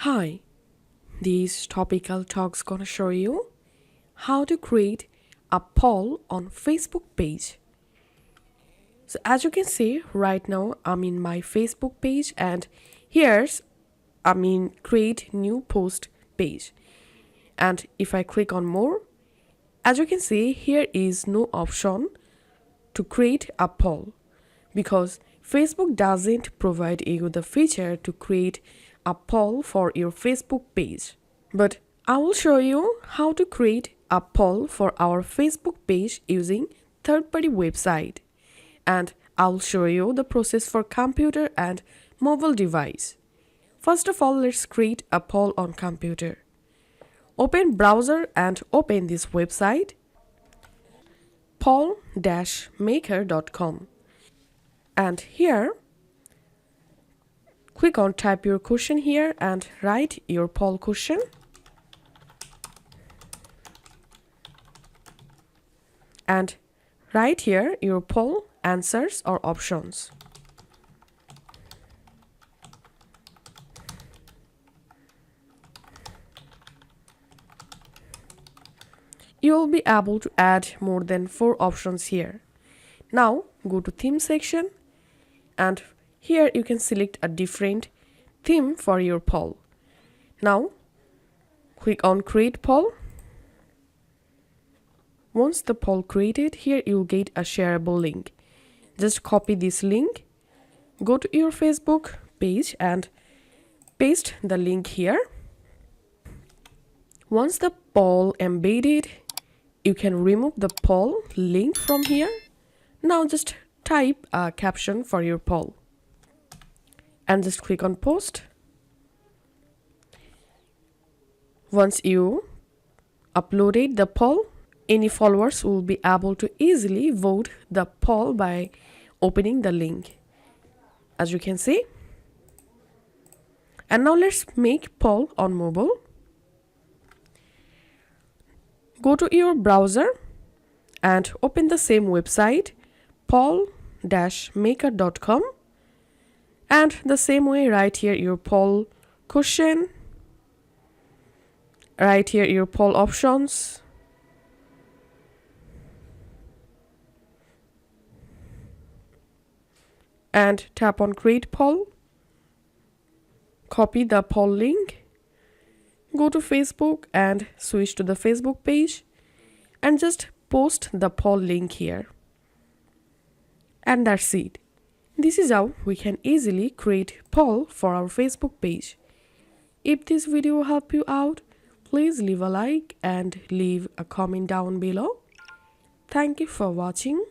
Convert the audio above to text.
Hi, these topical talks gonna show you how to create a poll on Facebook page. So as you can see right now, I'm in my Facebook page and here's create new post page. And if I click on more, as you can see here is no option to create a poll because Facebook doesn't provide you the feature to create a poll for your Facebook page. But I will show you how to create a poll for our Facebook page using third-party website. And I'll show you the process for computer and mobile device. First of all, let's create a poll on computer. Open browser and open this website poll-maker.com. And here, click on type your question here and write your poll question. And write here your poll answers or options. You will be able to add more than 4 options here. Now go to theme section and here you can select a different theme for your poll. Now click on create poll. Once the poll created, here you will get a shareable link. Just copy this link, go to your Facebook page and paste the link here. Once the poll embedded, you can remove the poll link from here. Now just type a caption for your poll and just click on post. Once you uploaded the poll, any followers will be able to easily vote the poll by opening the link, as you can see. And now let's make poll on mobile. Go to your browser and open the same website poll-maker.com, and the same way write here your poll question, write here your poll options, and tap on create poll. Copy the poll link, go to Facebook and switch to the Facebook page and just post the poll link here. And that's it. This is how we can easily create poll for our Facebook page. If this video helped you out, please leave a like and leave a comment down below. Thank you for watching.